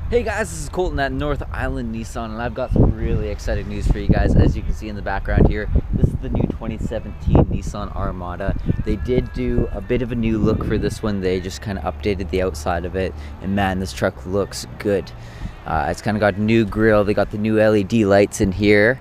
Hey guys, this is Colton at North Island Nissan, and I've got some really exciting news for you guys. As you can see in the background here, this is the new 2017 Nissan Armada. They did do a bit of a new look for this one. They just kind of updated the outside of it, and man, this truck looks good. It's kind of got a new grille. They got the new LED lights in here.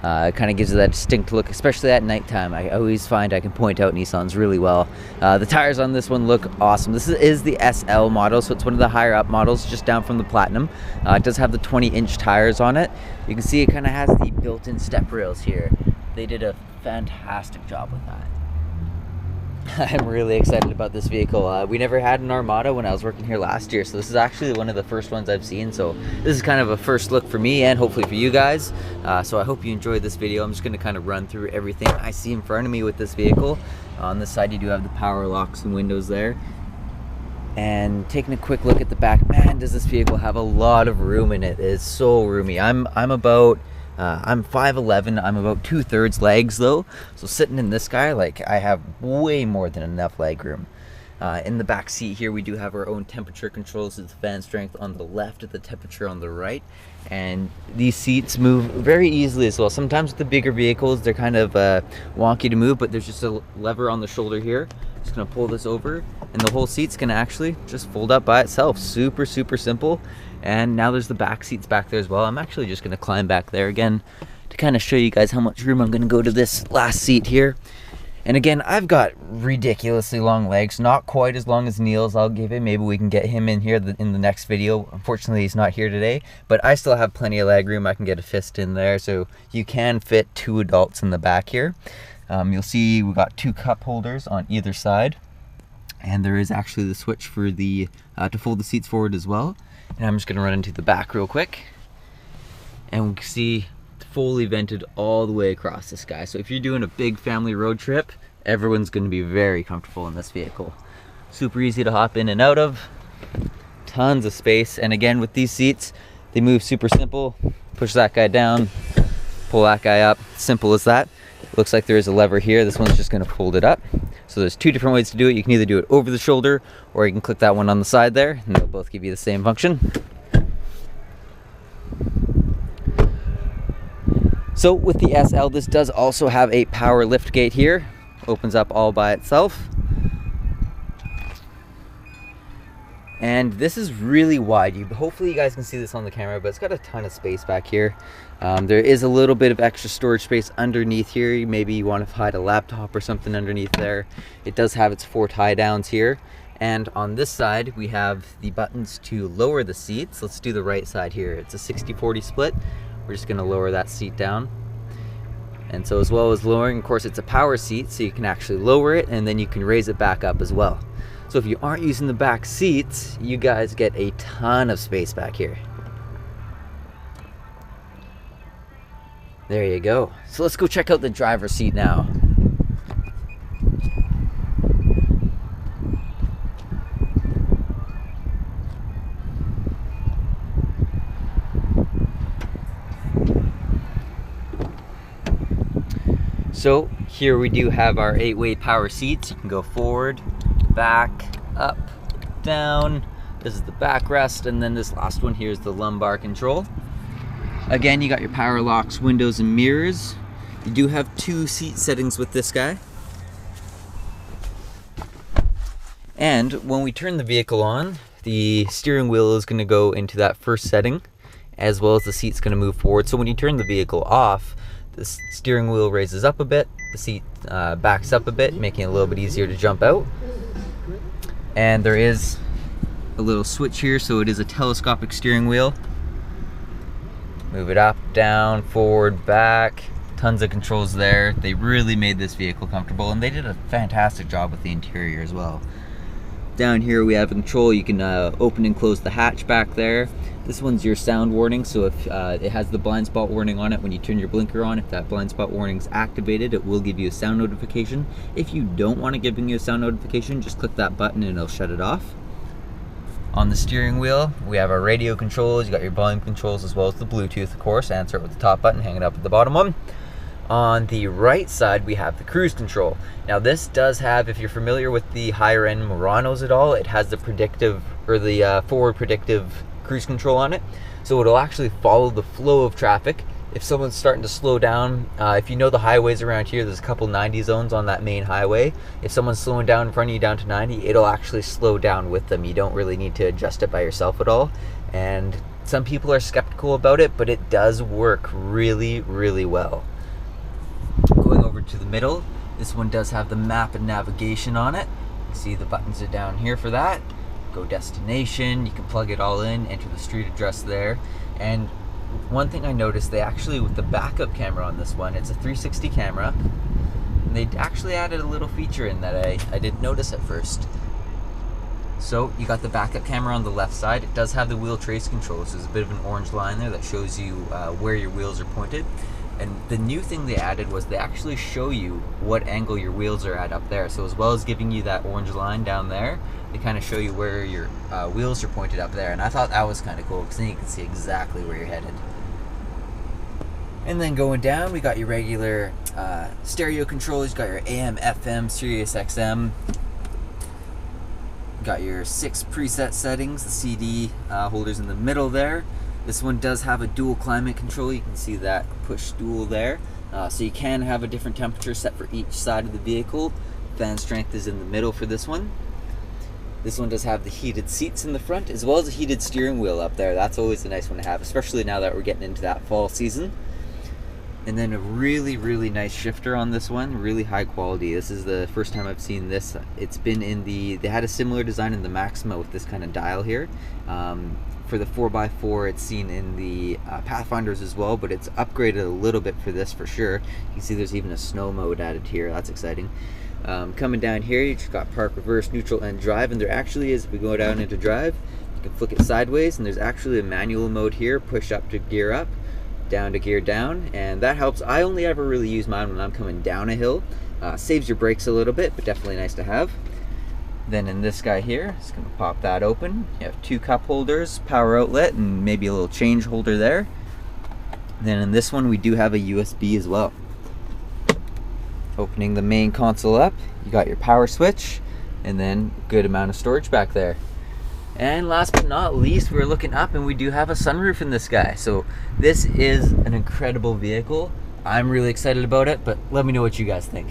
It kind of gives it that distinct look, especially at nighttime. I always find I can point out Nissans really well. The tires on this one look awesome. This is the SL model, so it's one of the higher up models, just down from the Platinum. It does have the 20-inch tires on it. You can see it kind of has the built-in step rails here. They did a fantastic job with that. I'm really excited about this vehicle. We never had an Armada when I was working here last year, so this is actually one of the first ones I've seen. So this is kind of a first look for me and hopefully for you guys. So I hope you enjoyed this video. I'm just going to kind of run through everything I see in front of me with this vehicle. On this side you do have the power locks and windows there. And taking a quick look at the back, man, does this vehicle have a lot of room in it. It is so roomy. I'm 5'11", I'm about 2/3 legs though, so sitting in this guy, like, I have way more than enough leg room. In the back seat here we do have our own temperature controls. It's fan strength on the left, the temperature on the right, and these seats move very easily as well. Sometimes with the bigger vehicles they're kind of wonky to move, but there's just a lever on the shoulder here. Just gonna pull this over and the whole seat's gonna actually just fold up by itself. Super simple. And now there's the back seats back there as well. I'm actually just gonna climb back there again to kind of show you guys how much room. I'm gonna go to this last seat here. And again, I've got ridiculously long legs, not quite as long as Neil's. I'll give him, maybe we can get him in here in the next video. Unfortunately, he's not here today, but I still have plenty of leg room. I can get a fist in there, so you can fit 2 adults in the back here. You'll see we've got 2 cup holders on either side, and there is actually the switch for the to fold the seats forward as well. And I'm just gonna run into the back real quick, and we can see fully vented all the way across this guy. So if you're doing a big family road trip, everyone's gonna be very comfortable in this vehicle. Super easy to hop in and out of, tons of space. And again, with these seats, they move super simple. Push that guy down, pull that guy up, simple as that. Looks like there is a lever here. This one's just gonna fold it up. So there's 2 different ways to do it. You can either do it over the shoulder, or you can click that one on the side there, and they'll both give you the same function. So with the SL, this does also have a power lift gate here. Opens up all by itself. And this is really wide. Hopefully you guys can see this on the camera, but it's got a ton of space back here. There is a little bit of extra storage space underneath here. Maybe you want to hide a laptop or something underneath there. It does have its 4 tie downs here. And on this side, we have the buttons to lower the seats. Let's do the right side here. It's a 60-40 split. We're just gonna lower that seat down. And so as well as lowering, of course, it's a power seat, so you can actually lower it and then you can raise it back up as well. So if you aren't using the back seats, you guys get a ton of space back here. There you go. So let's go check out the driver's seat now. So here we do have our 8-way power seats. You can go forward, back, up, down. This is the backrest, and then this last one here is the lumbar control. Again, you got your power locks, windows, and mirrors. You do have 2 seat settings with this guy. And when we turn the vehicle on, the steering wheel is going to go into that first setting, as well as the seat's going to move forward. So when you turn the vehicle off, the steering wheel raises up a bit, the seat backs up a bit, making it a little bit easier to jump out. And there is a little switch here, so it is a telescopic steering wheel. Move it up, down, forward, back, tons of controls there. They really made this vehicle comfortable, and they did a fantastic job with the interior as well. Down here we have a control. You can open and close the hatch back there. This one's your sound warning, so if it has the blind spot warning on it, when you turn your blinker on, if that blind spot warning is activated, it will give you a sound notification. If you don't want it giving you a sound notification, just click that button and it'll shut it off. On the steering wheel, we have our radio controls. You got your volume controls as well as the Bluetooth, of course. Answer it with the top button, hang it up at the bottom one. On the right side, we have the cruise control. Now this does have, if you're familiar with the higher end Muranos at all, it has the predictive, or the forward predictive cruise control on it, so it'll actually follow the flow of traffic. If someone's starting to slow down, if you know the highways around here, there's a couple 90 zones on that main highway. If someone's slowing down in front of you down to 90, it'll actually slow down with them. You don't really need to adjust it by yourself at all. And some people are skeptical about it, but it does work really, really well. Going over to the middle, this one does have the map and navigation on it. You see the buttons are down here for that. Go destination, you can plug it all in, enter the street address there. And one thing I noticed, they actually, with the backup camera on this one, it's a 360 camera, and they actually added a little feature in that I didn't notice at first. So you got the backup camera on the left side. It does have the wheel trace control, so there's a bit of an orange line there that shows you where your wheels are pointed. And the new thing they added was they actually show you what angle your wheels are at up there. So as well as giving you that orange line down there, they kind of show you where your wheels are pointed up there. And I thought that was kind of cool, because then you can see exactly where you're headed. And then going down, we got your regular stereo controls. You got your AM, FM, Sirius XM. Got your 6 preset settings, the CD holders in the middle there. This one does have a dual climate control. You can see that push dual there. So you can have a different temperature set for each side of the vehicle. Fan strength is in the middle for this one. This one does have the heated seats in the front, as well as a heated steering wheel up there. That's always a nice one to have, especially now that we're getting into that fall season. And then a really, really nice shifter on this one, really high quality. This is the first time I've seen this. It's been in they had a similar design in the Maxima with this kind of dial here. For the 4x4, it's seen in the Pathfinders as well, but it's upgraded a little bit for this for sure. You can see there's even a snow mode added here. That's exciting. Coming down here, you just got park, reverse, neutral, and drive. And there actually is, if we go down into drive, you can flick it sideways, and there's actually a manual mode here, push up to gear up, down to gear down, and that helps. I only ever really use mine when I'm coming down a hill. Saves your brakes a little bit, but definitely nice to have. Then in this guy here, just gonna pop that open. You have 2 cup holders, power outlet, and maybe a little change holder there. Then in this one, we do have a USB as well. Opening the main console up, you got your power switch, and then good amount of storage back there. And last but not least, we're looking up and we do have a sunroof in this guy. So this is an incredible vehicle. I'm really excited about it, but let me know what you guys think.